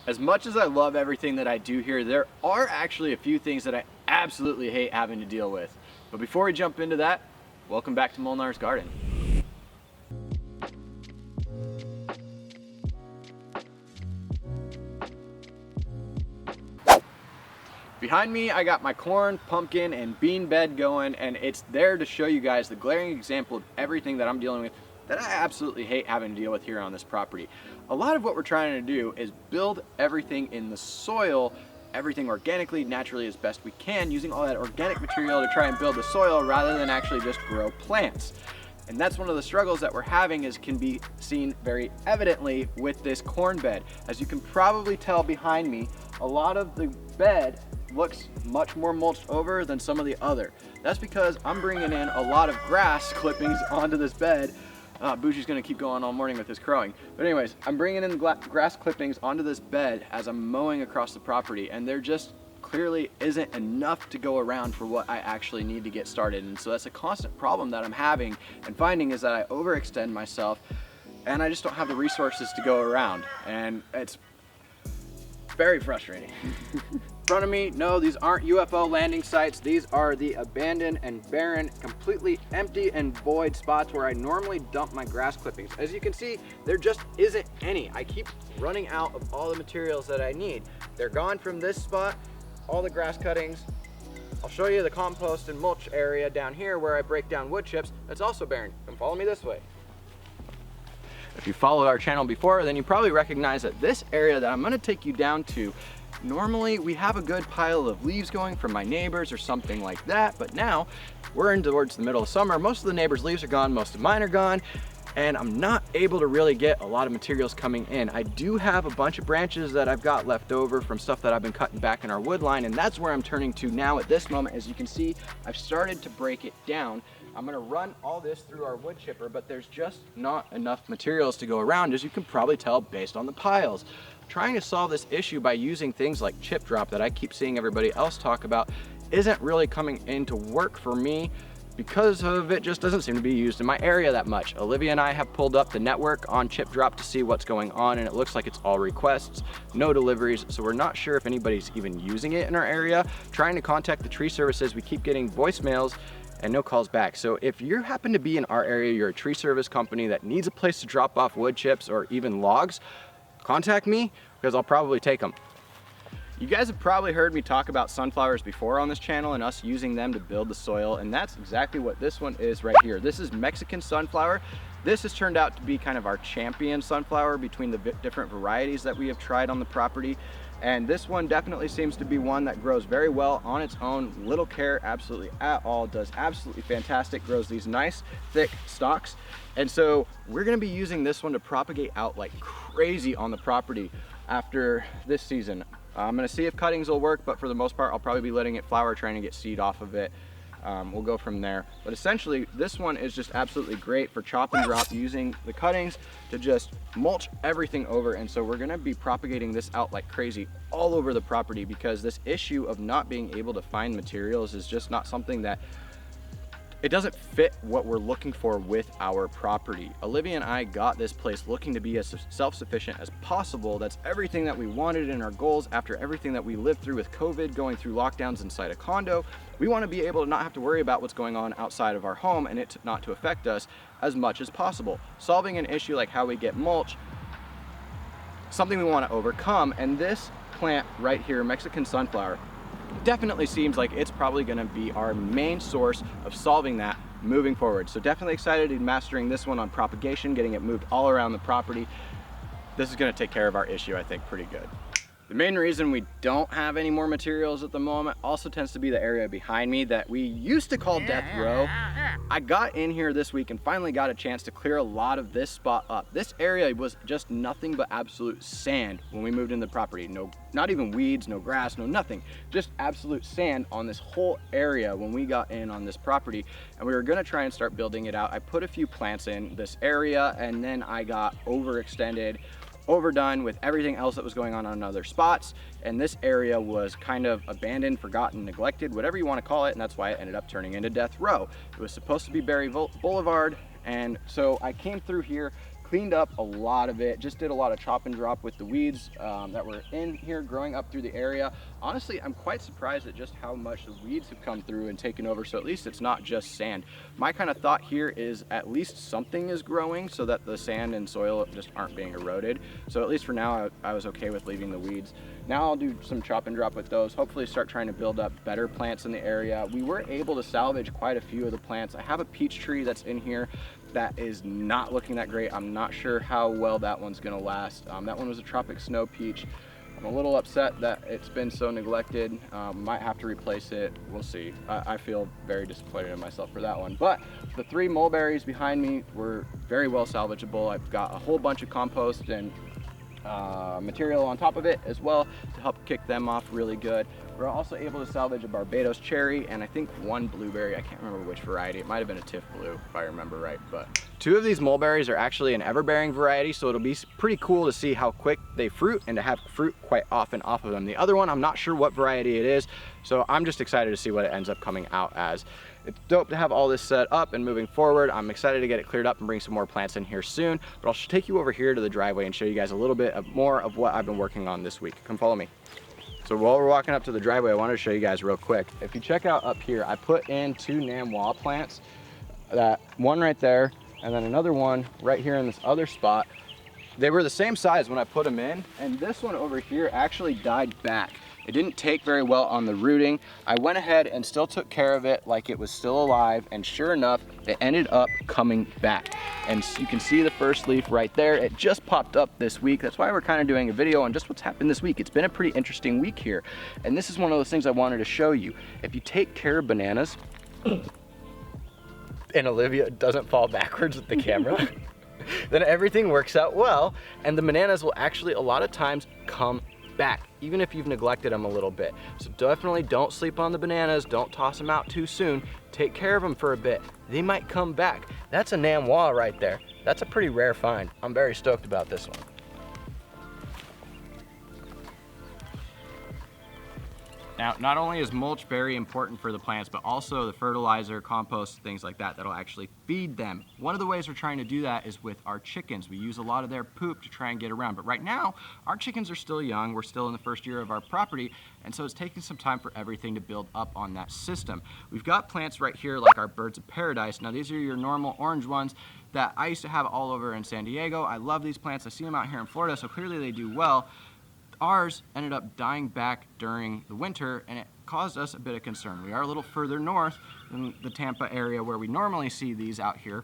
As much as I love everything that I do here, there are actually a few things that I absolutely hate having to deal with. But before we jump into that, welcome back to Molnar's Garden. Behind me, I got my corn, pumpkin, and bean bed going, and it's there to show you guys the glaring example of everything that I'm dealing with that I absolutely hate having to deal with here on this property. A lot of what we're trying to do is build everything in the soil, everything organically, naturally as best we can, using all that organic material to try and build the soil rather than actually just grow plants. And that's one of the struggles that we're having, is can be seen very evidently with this corn bed. As you can probably tell behind me, a lot of the bed looks much more mulched over than some of the other. That's because I'm bringing in a lot of grass clippings onto this bed. Bougie's gonna keep going all morning with his crowing. But anyways, I'm bringing in grass clippings onto this bed as I'm mowing across the property, and there just clearly isn't enough to go around for what I actually need to get started. And so that's a constant problem that I'm having and finding, is that I overextend myself and I just don't have the resources to go around. And it's very frustrating. In front of me, no, these aren't UFO landing sites. These are the abandoned and barren, completely empty and void spots where I normally dump my grass clippings. As you can see, there just isn't any. I keep running out of all the materials that I need. They're gone from this spot, all the grass cuttings. I'll show you the compost and mulch area down here where I break down wood chips. That's also barren. Come follow me this way. If you followed our channel before, then you probably recognize that this area that I'm gonna take you down to, normally we have a good pile of leaves going from my neighbors or something like that, but now we're in towards the middle of summer. Most of the neighbors' leaves are gone, most of mine are gone, and I'm not able to really get a lot of materials coming in. I do have a bunch of branches that I've got left over from stuff that I've been cutting back in our wood line, and that's where I'm turning to now at this moment. As you can see, I've started to break it down. I'm gonna run all this through our wood chipper, but there's just not enough materials to go around, as you can probably tell based on the piles. Trying to solve this issue by using things like chip drop that I keep seeing everybody else talk about isn't really coming into work for me, because of it just doesn't seem to be used in my area that much. Olivia and I have pulled up the network on chip drop to see what's going on, and it looks like it's all requests, no deliveries, so we're not sure if anybody's even using it in our area. Trying to contact the tree services, we keep getting voicemails and no calls back. So if you happen to be in our area, you're a tree service company that needs a place to drop off wood chips or even logs, contact me, because I'll probably take them. You guys have probably heard me talk about sunflowers before on this channel and us using them to build the soil, and that's exactly what this one is right here. This is Mexican sunflower. This has turned out to be kind of our champion sunflower between the different varieties that we have tried on the property. And this one definitely seems to be one that grows very well on its own, little care absolutely at all, does absolutely fantastic, grows these nice thick stalks. And so we're gonna be using this one to propagate out like crazy on the property after this season. I'm gonna see if cuttings will work, but for the most part, I'll probably be letting it flower, trying to get seed off of it. We'll go from there. But essentially, this one is just absolutely great for chop and drop, using the cuttings to just mulch everything over. And so we're gonna be propagating this out like crazy all over the property, because this issue of not being able to find materials is just not something that, it doesn't fit what we're looking for with our property. Olivia and I got this place looking to be as self-sufficient as possible. That's everything that we wanted in our goals after everything that we lived through with COVID, going through lockdowns inside a condo. We want to be able to not have to worry about what's going on outside of our home, and it not to affect us as much as possible. Solving an issue like how we get mulch, something we want to overcome, and this plant right here, Mexican sunflower, definitely seems like it's probably going to be our main source of solving that moving forward. So definitely excited in mastering this one on propagation, getting it moved all around the property. This is going to take care of our issue, I think, pretty good. The main reason we don't have any more materials at the moment also tends to be the area behind me that we used to call Death Row. I got in here this week and finally got a chance to clear a lot of this spot up. This area was just nothing but absolute sand when we moved into the property. No, not even weeds, no grass, no nothing. Just absolute sand on this whole area when we got in on this property, and we were gonna try and start building it out. I put a few plants in this area, and then I got overextended, overdone with everything else that was going on other spots, and this area was kind of abandoned, forgotten, neglected, whatever you want to call it, and that's why it ended up turning into Death Row. It was supposed to be Berry Boulevard, and so I came through here, cleaned up a lot of it, just did a lot of chop and drop with the weeds that were in here growing up through the area. Honestly, I'm quite surprised at just how much the weeds have come through and taken over, so at least it's not just sand. My kind of thought here is at least something is growing so that the sand and soil just aren't being eroded. So at least for now, I was okay with leaving the weeds. Now I'll do some chop and drop with those, hopefully start trying to build up better plants in the area. We were able to salvage quite a few of the plants. I have a peach tree that's in here that is not looking that great. I'm not sure how well that one's gonna last. That one was a tropic snow peach. I'm a little upset that it's been so neglected. Might have to replace it, we'll see. I feel very disappointed in myself for that one. But the 3 mulberries behind me were very well salvageable. I've got a whole bunch of compost and material on top of it as well to help kick them off really good. We're also able to salvage a Barbados cherry and I think 1 blueberry. I can't remember which variety. It might have been a Tiff Blue if I remember right. But 2 of these mulberries are actually an everbearing variety, so it'll be pretty cool to see how quick they fruit and to have fruit quite often off of them. The other one, I'm not sure what variety it is, so I'm just excited to see what it ends up coming out as. It's dope to have all this set up and moving forward. I'm excited to get it cleared up and bring some more plants in here soon, but I'll take you over here to the driveway and show you guys a little bit more of what I've been working on this week. Come follow me. So while we're walking up to the driveway, I wanted to show you guys real quick. If you check out up here, I put in 2 Namwa plants, one right there, and then another one right here in this other spot. They were the same size when I put them in, and this one over here actually died back. It didn't take very well on the rooting. I went ahead and still took care of it like it was still alive, and sure enough, it ended up coming back. And you can see the first leaf right there. It just popped up this week. That's why we're kind of doing a video on just what's happened this week. It's been a pretty interesting week here. And this is one of those things I wanted to show you. If you take care of bananas, and Olivia doesn't fall backwards with the camera, then everything works out well, and the bananas will actually a lot of times come back, even if you've neglected them a little bit. So definitely don't sleep on the bananas, don't toss them out too soon, take care of them for a bit. They might come back. That's a Namwa right there. That's a pretty rare find. I'm very stoked about this one. Now, not only is mulch very important for the plants, but also the fertilizer, compost, things like that, that'll actually feed them. One of the ways we're trying to do that is with our chickens. We use a lot of their poop to try and get around. But right now, our chickens are still young. We're still in the first year of our property. And so it's taking some time for everything to build up on that system. We've got plants right here like our birds of paradise. Now, these are your normal orange ones that I used to have all over in San Diego. I love these plants. I see them out here in Florida, so clearly they do well. Ours ended up dying back during the winter, and it caused us a bit of concern. We are a little further north than the Tampa area where we normally see these out here,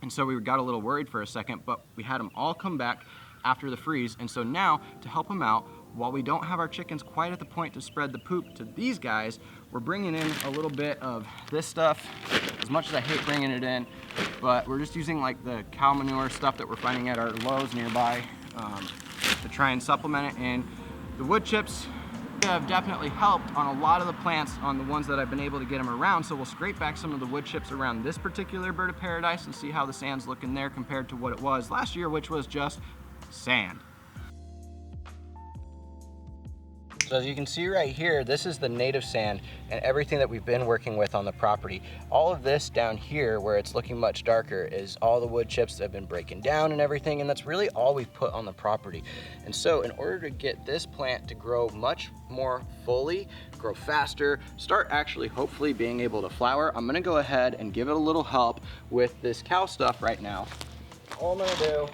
and so we got a little worried for a second, but we had them all come back after the freeze. And so now, to help them out, while we don't have our chickens quite at the point to spread the poop to these guys, we're bringing in a little bit of this stuff, as much as I hate bringing it in, but we're just using like the cow manure stuff that we're finding at our Lowe's nearby, to try and supplement it in. The wood chips have definitely helped on a lot of the plants, on the ones that I've been able to get them around. So we'll scrape back some of the wood chips around this particular bird of paradise and see how the sand's looking there compared to what it was last year, which was just sand. So as you can see right here, this is the native sand and everything that we've been working with on the property. All of this down here where it's looking much darker is all the wood chips that have been breaking down and everything, and that's really all we've put on the property. And so in order to get this plant to grow much more fully, grow faster, start actually hopefully being able to flower, I'm gonna go ahead and give it a little help with this cow stuff right now. All I'm gonna do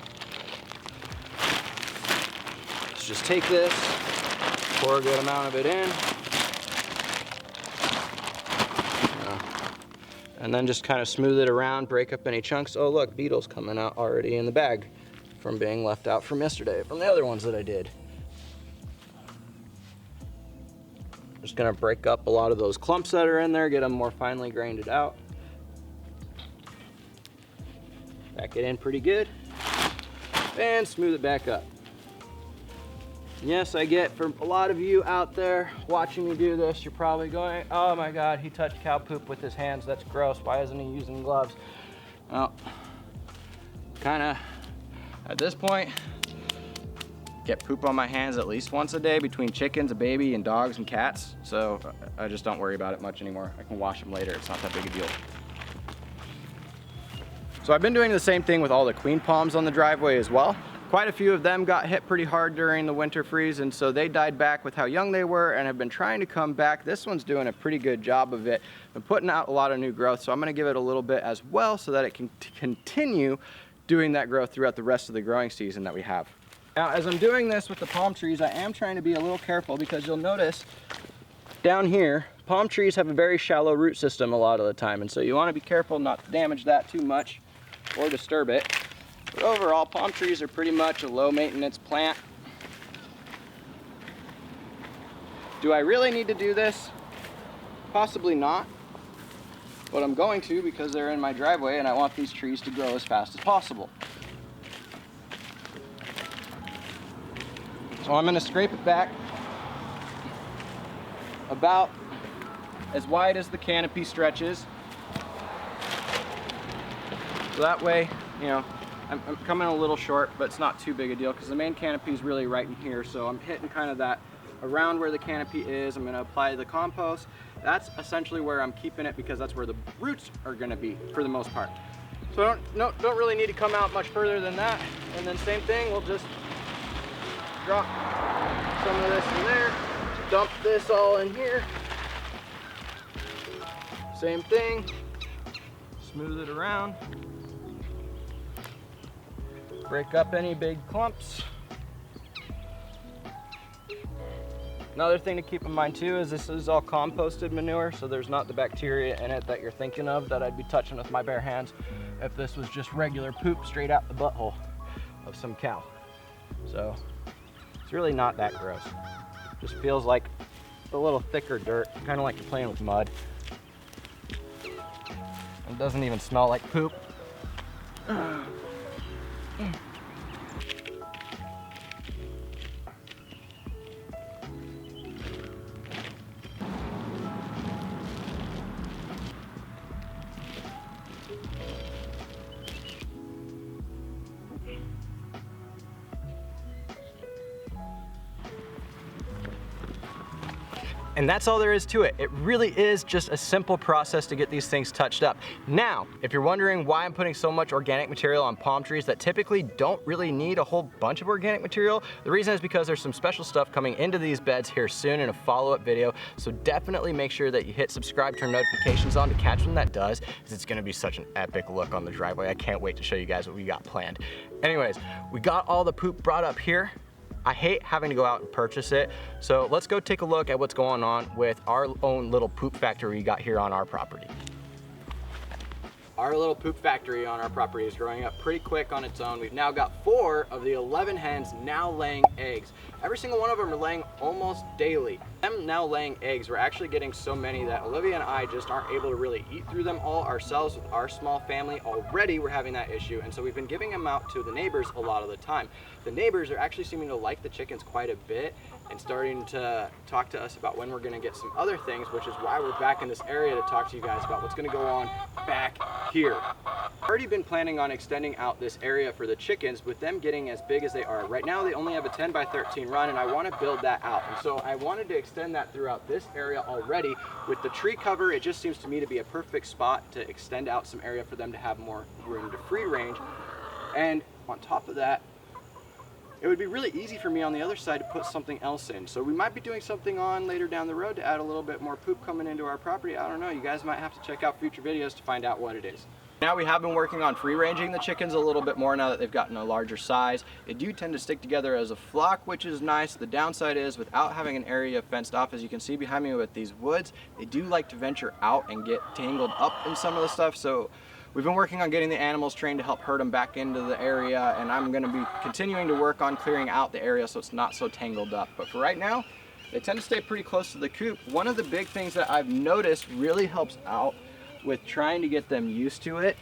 is just take this, pour a good amount of it in, and then just kind of smooth it around, break up any chunks. Oh look, beetles coming out already in the bag from being left out from yesterday, from the other ones that I did. Just gonna break up a lot of those clumps that are in there, get them more finely grained out. Back it in pretty good, and smooth it back up. Yes, I get, for a lot of you out there watching me do this, you're probably going, oh my God, he touched cow poop with his hands, that's gross, why isn't he using gloves? Well, kinda, at this point, get poop on my hands at least once a day between chickens, a baby, and dogs and cats, so I just don't worry about it much anymore. I can wash them later, it's not that big a deal. So I've been doing the same thing with all the queen palms on the driveway as well. Quite a few of them got hit pretty hard during the winter freeze, and so they died back with how young they were and have been trying to come back. This one's doing a pretty good job of it. Been putting out a lot of new growth, so I'm gonna give it a little bit as well so that it can continue doing that growth throughout the rest of the growing season that we have. Now, as I'm doing this with the palm trees, I am trying to be a little careful because you'll notice down here, palm trees have a very shallow root system a lot of the time, and so you wanna be careful not to damage that too much or disturb it. But overall, palm trees are pretty much a low maintenance plant. Do I really need to do this? Possibly not. But I'm going to because they're in my driveway and I want these trees to grow as fast as possible. So I'm going to scrape it back about as wide as the canopy stretches. So that way, you know, I'm coming a little short, but it's not too big a deal because the main canopy is really right in here. So I'm hitting kind of that around where the canopy is. I'm going to apply the compost. That's essentially where I'm keeping it because that's where the roots are going to be for the most part. So don't really need to come out much further than that. And then same thing, we'll just drop some of this in there, dump this all in here. Same thing, smooth it around. Break up any big clumps. Another thing to keep in mind too is this is all composted manure, so there's not the bacteria in it that you're thinking of that I'd be touching with my bare hands if this was just regular poop straight out the butthole of some cow. So it's really not that gross. Just feels like a little thicker dirt, kind of like you're playing with mud. It doesn't even smell like poop. And that's all there is to it. It really is just a simple process to get these things touched up. Now, if you're wondering why I'm putting so much organic material on palm trees that typically don't really need a whole bunch of organic material, the reason is because there's some special stuff coming into these beds here soon in a follow-up video. So definitely make sure that you hit subscribe, turn notifications on to catch when that does, because it's gonna be such an epic look on the driveway. I can't wait to show you guys what we got planned. Anyways, we got all the poop brought up here. I hate having to go out and purchase it. So let's go take a look at what's going on with our own little poop factory we got here on our property. Our little poop factory on our property is growing up pretty quick on its own. We've now got 4 of the 11 hens now laying eggs. Every single one of them are laying almost daily. Them now laying eggs, we're actually getting so many that Olivia and I just aren't able to really eat through them all ourselves with our small family. Already we're having that issue, and so we've been giving them out to the neighbors a lot of the time. The neighbors are actually seeming to like the chickens quite a bit and starting to talk to us about when we're gonna get some other things, which is why we're back in this area to talk to you guys about what's gonna go on back here. I've already been planning on extending out this area for the chickens with them getting as big as they are. Right now they only have a 10 by 13 run, and I want to build that out. And so I wanted to extend that throughout this area already. With the tree cover, it just seems to me to be a perfect spot to extend out some area for them to have more room to free range. And on top of that, it would be really easy for me on the other side to put something else in. So we might be doing something on later down the road to add a little bit more poop coming into our property. I don't know, you guys might have to check out future videos to find out what it is. Now we have been working on free ranging the chickens a little bit more now that they've gotten a larger size. They do tend to stick together as a flock, which is nice. The downside is without having an area fenced off, as you can see behind me with these woods, they do like to venture out and get tangled up in some of the stuff. So we've been working on getting the animals trained to help herd them back into the area, and I'm going to be continuing to work on clearing out the area so it's not so tangled up. But for right now, they tend to stay pretty close to the coop. One of the big things that I've noticed really helps out with trying to get them used to it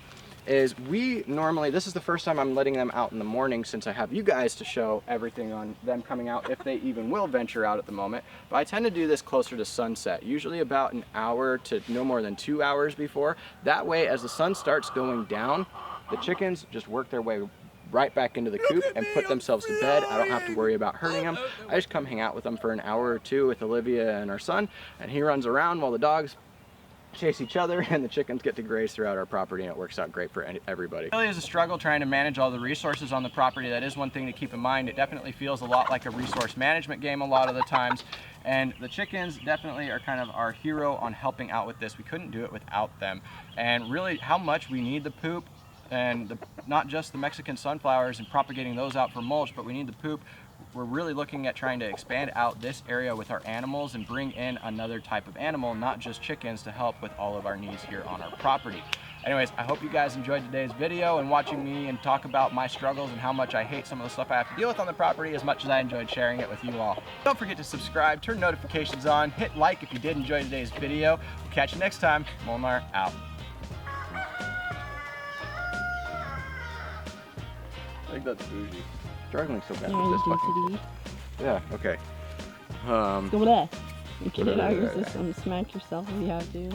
is this is the first time I'm letting them out in the morning since I have you guys to show everything on them coming out, if they even will venture out at the moment. But I tend to do this closer to sunset, usually about an hour to no more than 2 hours before. That way, as the sun starts going down, the chickens just work their way right back into the coop and put themselves to bed. I don't have to worry about hurting them. I just come hang out with them for an hour or two with Olivia and our son, and he runs around while the dogs chase each other, and the chickens get to graze throughout our property, and it works out great for everybody. It really is a struggle trying to manage all the resources on the property. That is one thing to keep in mind. It definitely feels a lot like a resource management game a lot of the times, and the chickens definitely are kind of our hero on helping out with this. We couldn't do it without them, and really how much we need the poop, and not just the Mexican sunflowers and propagating those out for mulch, but we need the poop. We're really looking at trying to expand out this area with our animals and bring in another type of animal, not just chickens, to help with all of our needs here on our property. Anyways, I hope you guys enjoyed today's video and watching me and talk about my struggles and how much I hate some of the stuff I have to deal with on the property as much as I enjoyed sharing it with you all. Don't forget to subscribe, turn notifications on, hit like if you did enjoy today's video. We'll catch you next time. Molnar out. I think that's bougie. Struggling so bad with this fucking shit. Yeah, okay. Go there. You can get out of your system, smack yourself if you have to.